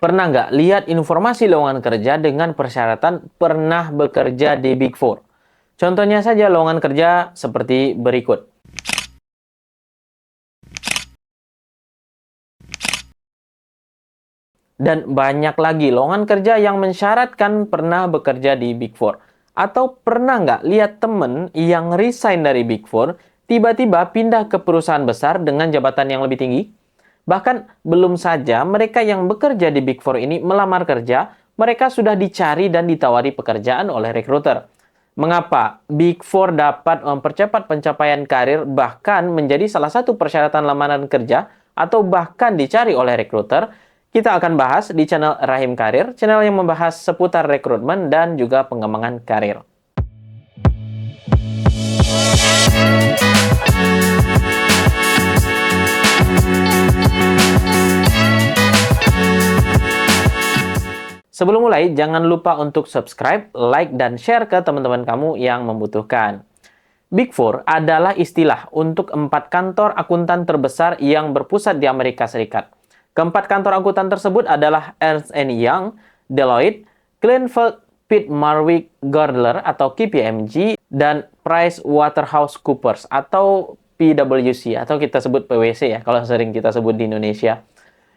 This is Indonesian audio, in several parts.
Pernah nggak lihat informasi lowongan kerja dengan persyaratan pernah bekerja di Big Four? Contohnya saja lowongan kerja seperti berikut. Dan banyak lagi lowongan kerja yang mensyaratkan pernah bekerja di Big Four. Atau pernah nggak lihat temen yang resign dari Big Four, tiba-tiba pindah ke perusahaan besar dengan jabatan yang lebih tinggi? Bahkan belum saja mereka yang bekerja di Big Four ini melamar kerja, mereka sudah dicari dan ditawari pekerjaan oleh rekruter. Mengapa Big Four dapat mempercepat pencapaian karir bahkan menjadi salah satu persyaratan lamaran kerja atau bahkan dicari oleh rekruter? Kita akan bahas di channel Rahim Karir, channel yang membahas seputar rekrutmen dan juga pengembangan karir. Sebelum mulai, jangan lupa untuk subscribe, like, dan share ke teman-teman kamu yang membutuhkan. Big Four adalah istilah untuk 4 kantor akuntan terbesar yang berpusat di Amerika Serikat. Keempat kantor akuntan tersebut adalah Ernst & Young, Deloitte, Kleinfeld Pitt Marwick Gardner atau KPMG, dan PricewaterhouseCoopers atau PwC atau kita sebut PwC ya kalau sering kita sebut di Indonesia.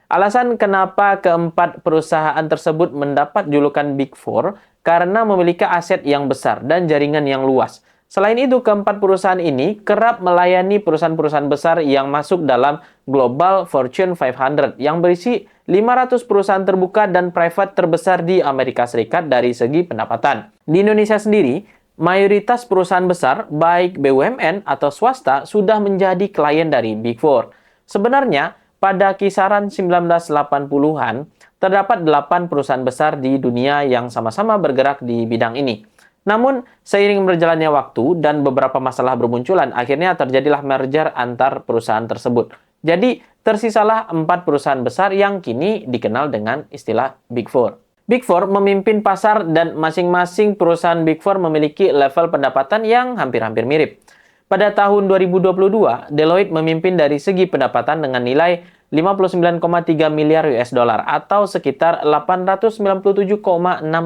Alasan kenapa keempat perusahaan tersebut mendapat julukan Big Four karena memiliki aset yang besar dan jaringan yang luas. Selain itu, keempat perusahaan ini kerap melayani perusahaan-perusahaan besar yang masuk dalam Global Fortune 500 yang berisi 500 perusahaan terbuka dan private terbesar di Amerika Serikat dari segi pendapatan. Di Indonesia sendiri, mayoritas perusahaan besar, baik BUMN atau swasta, sudah menjadi klien dari Big Four. Sebenarnya, pada kisaran 1980-an, terdapat 8 perusahaan besar di dunia yang sama-sama bergerak di bidang ini. Namun, seiring berjalannya waktu dan beberapa masalah bermunculan, akhirnya terjadilah merger antar perusahaan tersebut. Jadi, tersisalah 4 perusahaan besar yang kini dikenal dengan istilah Big Four. Big Four memimpin pasar dan masing-masing perusahaan Big Four memiliki level pendapatan yang hampir-hampir mirip. Pada tahun 2022, Deloitte memimpin dari segi pendapatan dengan nilai 59,3 miliar US dollar atau sekitar 897,6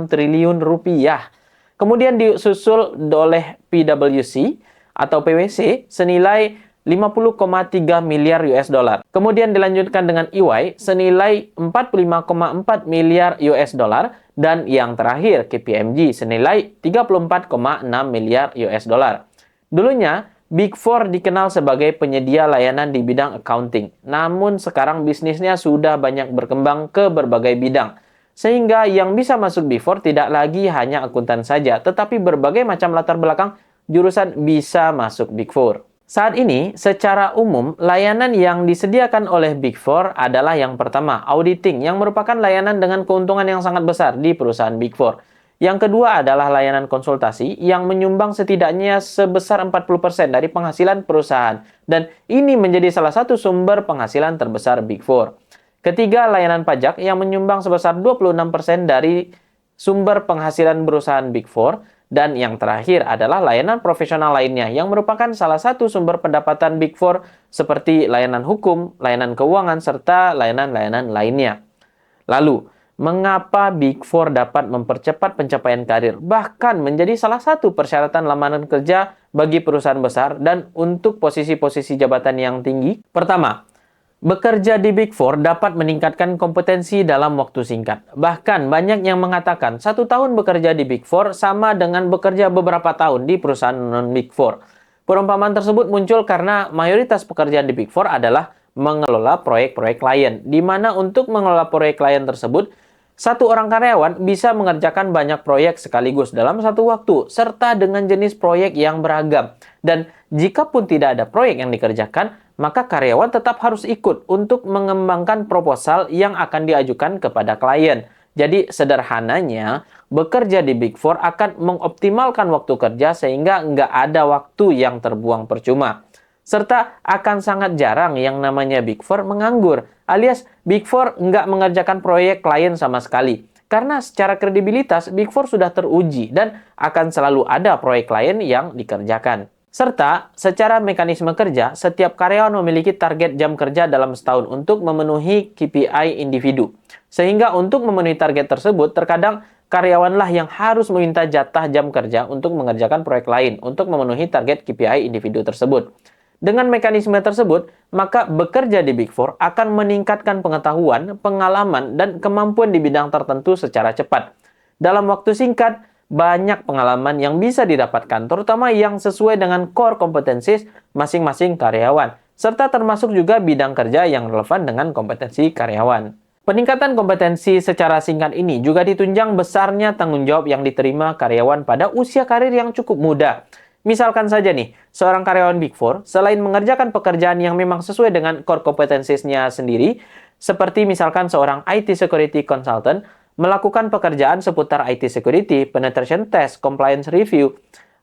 triliun rupiah. Kemudian disusul oleh PwC atau PwC senilai 50,3 miliar US dollar. Kemudian dilanjutkan dengan EY senilai 45,4 miliar US dollar dan yang terakhir KPMG senilai 34,6 miliar US dollar. Dulunya Big Four dikenal sebagai penyedia layanan di bidang accounting. Namun sekarang bisnisnya sudah banyak berkembang ke berbagai bidang. Sehingga yang bisa masuk Big Four tidak lagi hanya akuntan saja, tetapi berbagai macam latar belakang jurusan bisa masuk Big Four. Saat ini, secara umum, layanan yang disediakan oleh Big Four adalah yang pertama, auditing, yang merupakan layanan dengan keuntungan yang sangat besar di perusahaan Big Four. Yang kedua adalah layanan konsultasi yang menyumbang setidaknya sebesar 40% dari penghasilan perusahaan. Dan ini menjadi salah satu sumber penghasilan terbesar Big Four. Ketiga, layanan pajak yang menyumbang sebesar 26% dari sumber penghasilan perusahaan Big Four. Dan yang terakhir adalah layanan profesional lainnya yang merupakan salah satu sumber pendapatan Big Four seperti layanan hukum, layanan keuangan, serta layanan-layanan lainnya. Lalu, mengapa Big Four dapat mempercepat pencapaian karir, bahkan menjadi salah satu persyaratan lamaran kerja bagi perusahaan besar dan untuk posisi-posisi jabatan yang tinggi? Pertama, bekerja di Big Four dapat meningkatkan kompetensi dalam waktu singkat. Bahkan banyak yang mengatakan 1 tahun bekerja di Big Four sama dengan bekerja beberapa tahun di perusahaan non-Big Four. Perumpamaan tersebut muncul karena mayoritas pekerjaan di Big Four adalah mengelola proyek-proyek klien, di mana untuk mengelola proyek klien tersebut, satu orang karyawan bisa mengerjakan banyak proyek sekaligus dalam satu waktu, serta dengan jenis proyek yang beragam. Dan jika pun tidak ada proyek yang dikerjakan, maka karyawan tetap harus ikut untuk mengembangkan proposal yang akan diajukan kepada klien. Jadi sederhananya, bekerja di Big Four akan mengoptimalkan waktu kerja sehingga nggak ada waktu yang terbuang percuma. Serta akan sangat jarang yang namanya Big Four menganggur, alias Big Four nggak mengerjakan proyek klien sama sekali. Karena secara kredibilitas, Big Four sudah teruji dan akan selalu ada proyek klien yang dikerjakan. Serta, secara mekanisme kerja, setiap karyawan memiliki target jam kerja dalam setahun untuk memenuhi KPI individu. Sehingga untuk memenuhi target tersebut, terkadang karyawanlah yang harus meminta jatah jam kerja untuk mengerjakan proyek lain untuk memenuhi target KPI individu tersebut. Dengan mekanisme tersebut, maka bekerja di Big Four akan meningkatkan pengetahuan, pengalaman, dan kemampuan di bidang tertentu secara cepat. Dalam waktu singkat, banyak pengalaman yang bisa didapatkan, terutama yang sesuai dengan core competencies masing-masing karyawan, serta termasuk juga bidang kerja yang relevan dengan kompetensi karyawan. Peningkatan kompetensi secara singkat ini juga ditunjang besarnya tanggung jawab yang diterima karyawan pada usia karir yang cukup muda. Misalkan saja nih, seorang karyawan Big Four, selain mengerjakan pekerjaan yang memang sesuai dengan core competencies-nya sendiri, seperti misalkan seorang IT Security Consultant, melakukan pekerjaan seputar IT security, penetration test, compliance review,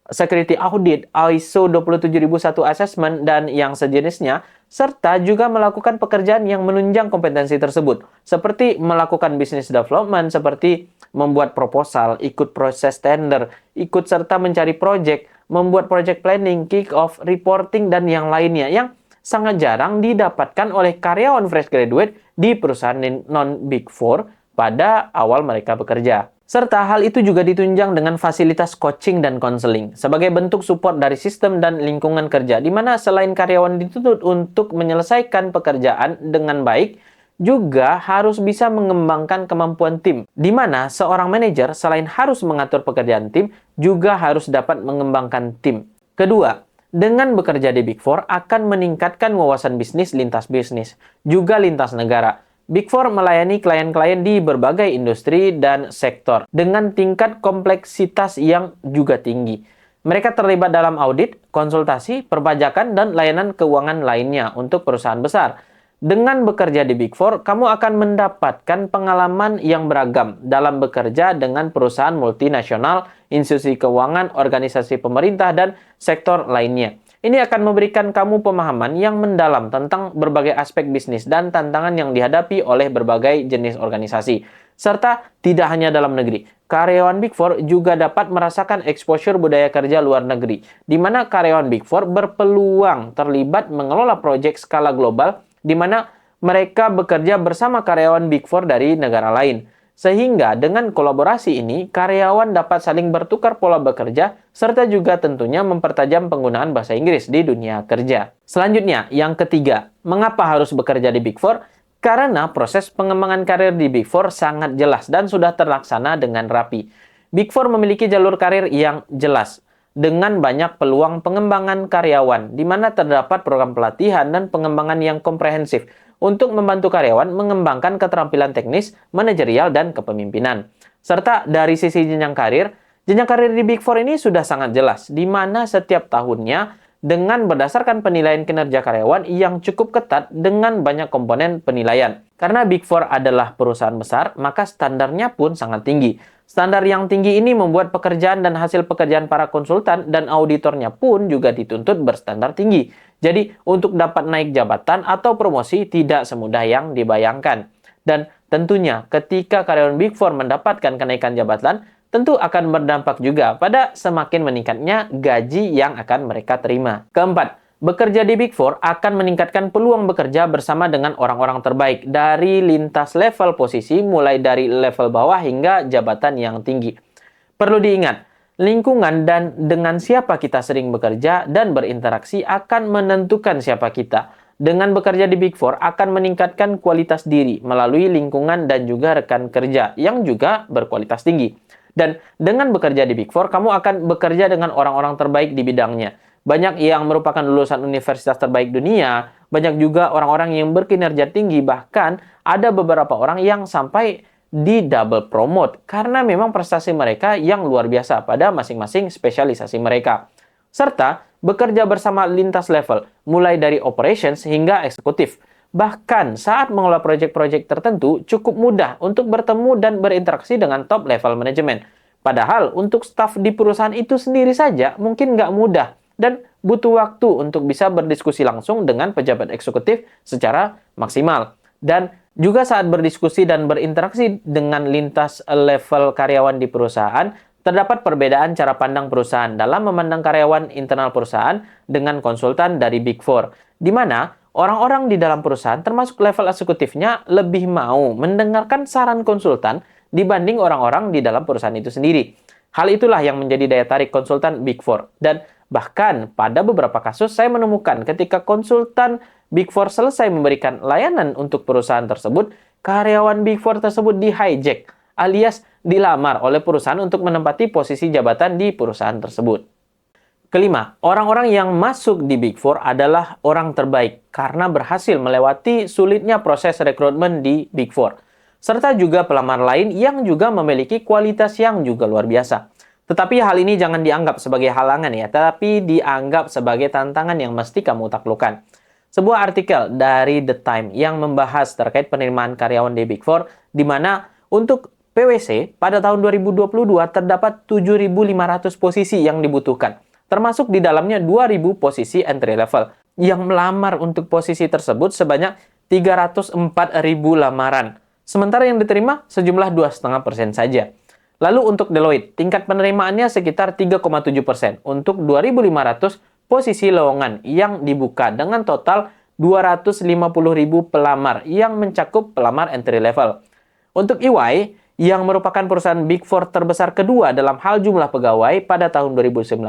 security audit, ISO 27001 assessment, dan yang sejenisnya, serta juga melakukan pekerjaan yang menunjang kompetensi tersebut, seperti melakukan business development, seperti membuat proposal, ikut proses tender, ikut serta mencari project, membuat project planning, kick-off, reporting, dan yang lainnya, yang sangat jarang didapatkan oleh karyawan fresh graduate di perusahaan non-Big Four pada awal mereka bekerja. Serta hal itu juga ditunjang dengan fasilitas coaching dan konseling sebagai bentuk support dari sistem dan lingkungan kerja, di mana selain karyawan dituntut untuk menyelesaikan pekerjaan dengan baik, juga harus bisa mengembangkan kemampuan tim, di mana seorang manajer selain harus mengatur pekerjaan tim, juga harus dapat mengembangkan tim. Kedua, dengan bekerja di Big Four akan meningkatkan wawasan bisnis lintas bisnis, juga lintas negara. Big Four melayani klien-klien di berbagai industri dan sektor dengan tingkat kompleksitas yang juga tinggi. Mereka terlibat dalam audit, konsultasi, perpajakan, dan layanan keuangan lainnya untuk perusahaan besar. Dengan bekerja di Big Four, kamu akan mendapatkan pengalaman yang beragam dalam bekerja dengan perusahaan multinasional, institusi keuangan, organisasi pemerintah, dan sektor lainnya. Ini akan memberikan kamu pemahaman yang mendalam tentang berbagai aspek bisnis dan tantangan yang dihadapi oleh berbagai jenis organisasi. Serta tidak hanya dalam negeri, karyawan Big Four juga dapat merasakan exposure budaya kerja luar negeri, di mana karyawan Big Four berpeluang terlibat mengelola proyek skala global, di mana mereka bekerja bersama karyawan Big Four dari negara lain. Sehingga dengan kolaborasi ini, karyawan dapat saling bertukar pola bekerja, serta juga tentunya mempertajam penggunaan bahasa Inggris di dunia kerja. Selanjutnya, yang ketiga, mengapa harus bekerja di Big Four? Karena proses pengembangan karir di Big Four sangat jelas dan sudah terlaksana dengan rapi. Big Four memiliki jalur karir yang jelas, dengan banyak peluang pengembangan karyawan, di mana terdapat program pelatihan dan pengembangan yang komprehensif, untuk membantu karyawan mengembangkan keterampilan teknis, manajerial, dan kepemimpinan. Serta dari sisi jenjang karir di Big Four ini sudah sangat jelas, di mana setiap tahunnya dengan berdasarkan penilaian kinerja karyawan yang cukup ketat dengan banyak komponen penilaian. Karena Big Four adalah perusahaan besar, maka standarnya pun sangat tinggi. Standar yang tinggi ini membuat pekerjaan dan hasil pekerjaan para konsultan dan auditornya pun juga dituntut berstandar tinggi. Jadi, untuk dapat naik jabatan atau promosi tidak semudah yang dibayangkan. Dan tentunya, ketika karyawan Big Four mendapatkan kenaikan jabatan, tentu akan berdampak juga pada semakin meningkatnya gaji yang akan mereka terima. Keempat, bekerja di Big Four akan meningkatkan peluang bekerja bersama dengan orang-orang terbaik dari lintas level posisi, mulai dari level bawah hingga jabatan yang tinggi. Perlu diingat, lingkungan dan dengan siapa kita sering bekerja dan berinteraksi akan menentukan siapa kita. Dengan bekerja di Big Four akan meningkatkan kualitas diri melalui lingkungan dan juga rekan kerja yang juga berkualitas tinggi. Dan dengan bekerja di Big Four, kamu akan bekerja dengan orang-orang terbaik di bidangnya. Banyak yang merupakan lulusan universitas terbaik dunia, banyak juga orang-orang yang berkinerja tinggi, bahkan ada beberapa orang yang sampai di double promote karena memang prestasi mereka yang luar biasa pada masing-masing spesialisasi mereka. Serta bekerja bersama lintas level, mulai dari operations hingga eksekutif. Bahkan saat mengelola proyek-proyek tertentu cukup mudah untuk bertemu dan berinteraksi dengan top level manajemen. Padahal untuk staf di perusahaan itu sendiri saja mungkin nggak mudah dan butuh waktu untuk bisa berdiskusi langsung dengan pejabat eksekutif secara maksimal. Dan juga saat berdiskusi dan berinteraksi dengan lintas level karyawan di perusahaan, Terdapat perbedaan cara pandang perusahaan dalam memandang karyawan internal perusahaan dengan konsultan dari Big Four, di mana orang-orang di dalam perusahaan termasuk level eksekutifnya lebih mau mendengarkan saran konsultan dibanding orang-orang di dalam perusahaan itu sendiri. Hal itulah yang menjadi daya tarik konsultan Big Four. Dan bahkan pada beberapa kasus saya menemukan ketika konsultan Big Four selesai memberikan layanan untuk perusahaan tersebut, karyawan Big Four tersebut di-hijack alias dilamar oleh perusahaan untuk menempati posisi jabatan di perusahaan tersebut. Kelima, orang-orang yang masuk di Big Four adalah orang terbaik karena berhasil melewati sulitnya proses rekrutmen di Big Four, serta juga pelamar lain yang juga memiliki kualitas yang juga luar biasa. Tetapi hal ini jangan dianggap sebagai halangan ya, tetapi dianggap sebagai tantangan yang mesti kamu taklukkan. Sebuah artikel dari The Time yang membahas terkait penerimaan karyawan di Big Four, di mana untuk PwC pada tahun 2022 terdapat 7.500 posisi yang dibutuhkan, termasuk di dalamnya 2.000 posisi entry level. Yang melamar untuk posisi tersebut sebanyak 304.000 lamaran, sementara yang diterima sejumlah 2,5% saja. Lalu untuk Deloitte, tingkat penerimaannya sekitar 3,7% untuk 2.500 posisi lowongan yang dibuka dengan total 250.000 pelamar yang mencakup pelamar entry level. Untuk EY, yang merupakan perusahaan Big Four terbesar kedua dalam hal jumlah pegawai pada tahun 2019,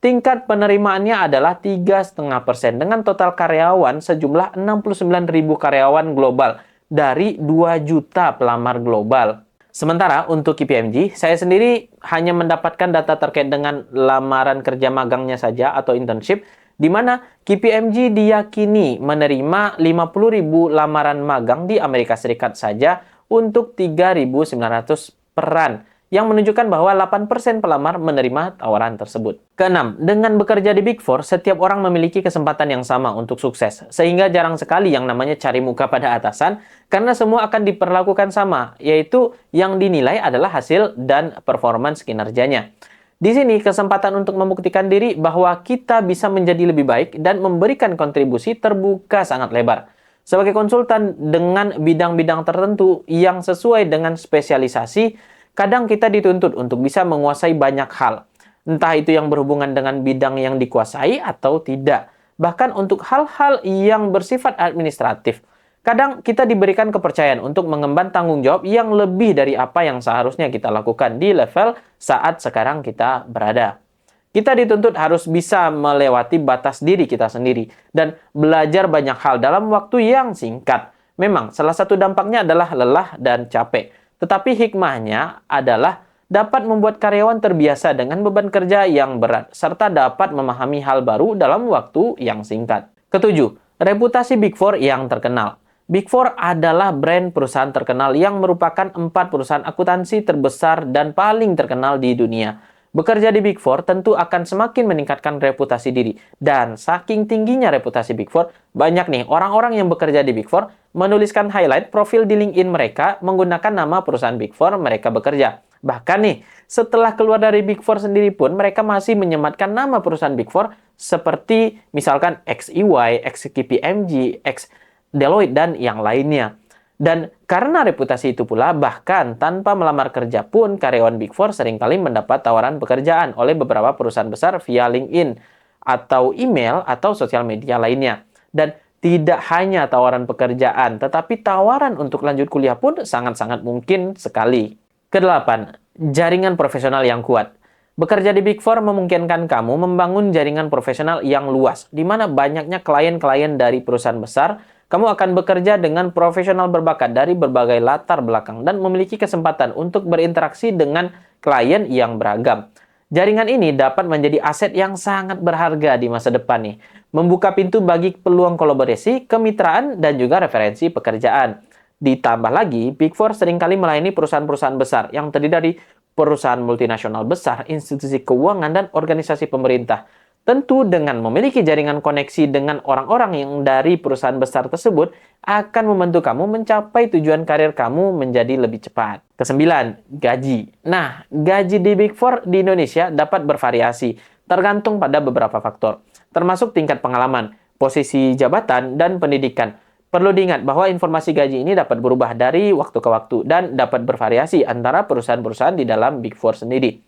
tingkat penerimaannya adalah 3,5% dengan total karyawan sejumlah 69.000 karyawan global dari 2 juta pelamar global. Sementara untuk KPMG, saya sendiri hanya mendapatkan data terkait dengan lamaran kerja magangnya saja atau internship, di mana KPMG diyakini menerima 50.000 lamaran magang di Amerika Serikat saja untuk 3.900 peran, yang menunjukkan bahwa 8% pelamar menerima tawaran tersebut. Keenam, dengan bekerja di Big Four, setiap orang memiliki kesempatan yang sama untuk sukses, sehingga jarang sekali yang namanya cari muka pada atasan, karena semua akan diperlakukan sama, yaitu yang dinilai adalah hasil dan performance kinerjanya. Di sini, kesempatan untuk membuktikan diri bahwa kita bisa menjadi lebih baik dan memberikan kontribusi terbuka sangat lebar. Sebagai konsultan dengan bidang-bidang tertentu yang sesuai dengan spesialisasi, kadang kita dituntut untuk bisa menguasai banyak hal. Entah itu yang berhubungan dengan bidang yang dikuasai atau tidak. Bahkan untuk hal-hal yang bersifat administratif, kadang kita diberikan kepercayaan untuk mengemban tanggung jawab yang lebih dari apa yang seharusnya kita lakukan di level saat sekarang kita berada. Kita dituntut harus bisa melewati batas diri kita sendiri dan belajar banyak hal dalam waktu yang singkat. Memang, salah satu dampaknya adalah lelah dan capek. Tetapi hikmahnya adalah dapat membuat karyawan terbiasa dengan beban kerja yang berat, serta dapat memahami hal baru dalam waktu yang singkat. Ketujuh, reputasi Big Four yang terkenal. Big Four adalah brand perusahaan terkenal yang merupakan 4 perusahaan akuntansi terbesar dan paling terkenal di dunia. Bekerja di Big Four tentu akan semakin meningkatkan reputasi diri. Dan saking tingginya reputasi Big Four, banyak nih orang-orang yang bekerja di Big Four menuliskan highlight profil di LinkedIn mereka menggunakan nama perusahaan Big Four mereka bekerja. Bahkan nih, setelah keluar dari Big Four sendiri pun mereka masih menyematkan nama perusahaan Big Four seperti misalkan XEY, XKPMG, X Deloitte, dan yang lainnya. Dan karena reputasi itu pula, bahkan tanpa melamar kerja pun, karyawan Big Four seringkali mendapat tawaran pekerjaan oleh beberapa perusahaan besar via LinkedIn, atau email, atau sosial media lainnya. Dan tidak hanya tawaran pekerjaan, tetapi tawaran untuk lanjut kuliah pun sangat-sangat mungkin sekali. Kedelapan, jaringan profesional yang kuat. Bekerja di Big Four memungkinkan kamu membangun jaringan profesional yang luas, di mana banyaknya klien-klien dari perusahaan besar. Kamu akan bekerja dengan profesional berbakat dari berbagai latar belakang dan memiliki kesempatan untuk berinteraksi dengan klien yang beragam. Jaringan ini dapat menjadi aset yang sangat berharga di masa depan nih, membuka pintu bagi peluang kolaborasi, kemitraan, dan juga referensi pekerjaan. Ditambah lagi, Big Four seringkali melayani perusahaan-perusahaan besar yang terdiri dari perusahaan multinasional besar, institusi keuangan, dan organisasi pemerintah. Tentu dengan memiliki jaringan koneksi dengan orang-orang yang dari perusahaan besar tersebut akan membantu kamu mencapai tujuan karir kamu menjadi lebih cepat. Kesembilan, gaji. Nah, gaji di Big Four di Indonesia dapat bervariasi, tergantung pada beberapa faktor, termasuk tingkat pengalaman, posisi jabatan, dan pendidikan. Perlu diingat bahwa informasi gaji ini dapat berubah dari waktu ke waktu dan dapat bervariasi antara perusahaan-perusahaan di dalam Big Four sendiri.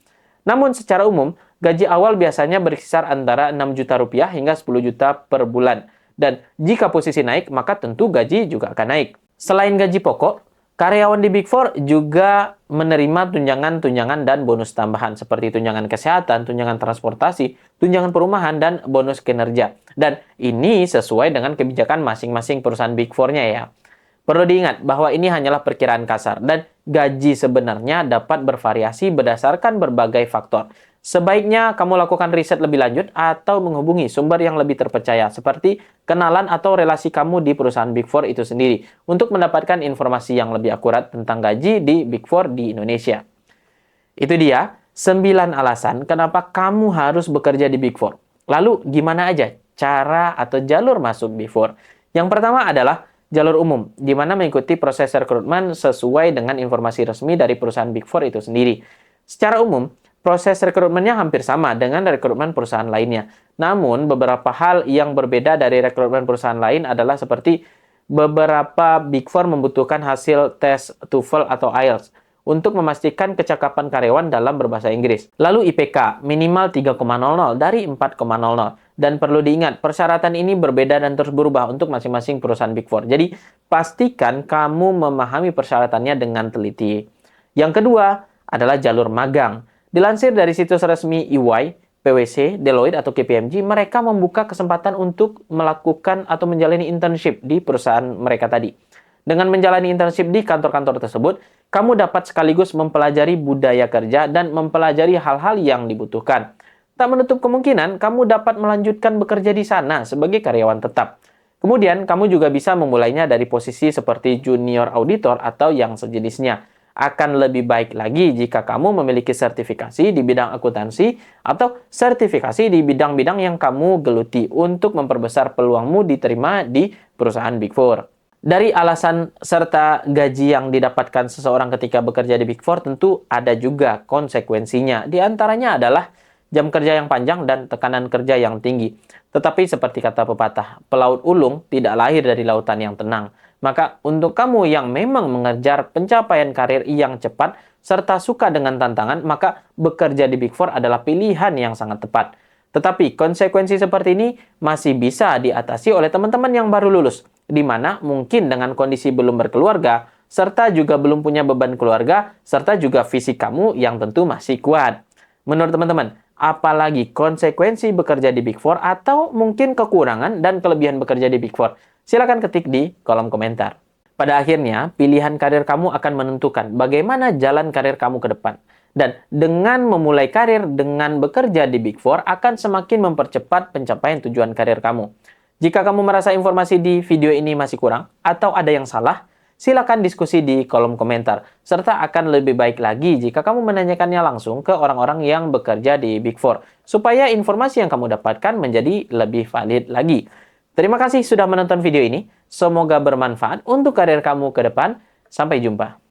Namun secara umum, gaji awal biasanya berkisar antara 6 juta rupiah hingga 10 juta per bulan. Dan jika posisi naik, maka tentu gaji juga akan naik. Selain gaji pokok, karyawan di Big Four juga menerima tunjangan-tunjangan dan bonus tambahan seperti tunjangan kesehatan, tunjangan transportasi, tunjangan perumahan, dan bonus kinerja. Dan ini sesuai dengan kebijakan masing-masing perusahaan Big Four-nya ya. Perlu diingat bahwa ini hanyalah perkiraan kasar dan gaji sebenarnya dapat bervariasi berdasarkan berbagai faktor. Sebaiknya kamu lakukan riset lebih lanjut atau menghubungi sumber yang lebih terpercaya seperti kenalan atau relasi kamu di perusahaan Big Four itu sendiri untuk mendapatkan informasi yang lebih akurat tentang gaji di Big Four di Indonesia. Itu dia 9 alasan kenapa kamu harus bekerja di Big Four. Lalu gimana aja cara atau jalur masuk Big Four? Yang pertama adalah jalur umum, di mana mengikuti proses rekrutmen sesuai dengan informasi resmi dari perusahaan Big Four itu sendiri. Secara umum, proses rekrutmennya hampir sama dengan rekrutmen perusahaan lainnya. Namun, beberapa hal yang berbeda dari rekrutmen perusahaan lain adalah seperti beberapa Big Four membutuhkan hasil tes TOEFL atau IELTS untuk memastikan kecakapan karyawan dalam berbahasa Inggris. Lalu IPK minimal 3,00 dari 4,00. Dan perlu diingat, persyaratan ini berbeda dan terus berubah untuk masing-masing perusahaan Big Four. Jadi, pastikan kamu memahami persyaratannya dengan teliti. Yang kedua adalah jalur magang. Dilansir dari situs resmi EY, PwC, Deloitte, atau KPMG, mereka membuka kesempatan untuk melakukan atau menjalani internship di perusahaan mereka tadi. Dengan menjalani internship di kantor-kantor tersebut, kamu dapat sekaligus mempelajari budaya kerja dan mempelajari hal-hal yang dibutuhkan. Tak menutup kemungkinan kamu dapat melanjutkan bekerja di sana sebagai karyawan tetap. Kemudian, kamu juga bisa memulainya dari posisi seperti junior auditor atau yang sejenisnya. Akan lebih baik lagi jika kamu memiliki sertifikasi di bidang akuntansi atau sertifikasi di bidang-bidang yang kamu geluti untuk memperbesar peluangmu diterima di perusahaan Big Four. Dari alasan serta gaji yang didapatkan seseorang ketika bekerja di Big Four tentu ada juga konsekuensinya. Di antaranya adalah jam kerja yang panjang dan tekanan kerja yang tinggi. Tetapi seperti kata pepatah, pelaut ulung tidak lahir dari lautan yang tenang. Maka untuk kamu yang memang mengejar pencapaian karir yang cepat serta suka dengan tantangan, maka bekerja di Big Four adalah pilihan yang sangat tepat. Tetapi konsekuensi seperti ini masih bisa diatasi oleh teman-teman yang baru lulus, di mana mungkin dengan kondisi belum berkeluarga, serta juga belum punya beban keluarga, serta juga fisik kamu yang tentu masih kuat. Menurut teman-teman, apalagi konsekuensi bekerja di Big Four atau mungkin kekurangan dan kelebihan bekerja di Big Four? Silakan ketik di kolom komentar. Pada akhirnya, pilihan karir kamu akan menentukan bagaimana jalan karir kamu ke depan. Dan dengan memulai karir dengan bekerja di Big Four akan semakin mempercepat pencapaian tujuan karir kamu. Jika kamu merasa informasi di video ini masih kurang atau ada yang salah, silakan diskusi di kolom komentar. Serta akan lebih baik lagi jika kamu menanyakannya langsung ke orang-orang yang bekerja di Big Four, supaya informasi yang kamu dapatkan menjadi lebih valid lagi. Terima kasih sudah menonton video ini. Semoga bermanfaat untuk karir kamu ke depan. Sampai jumpa.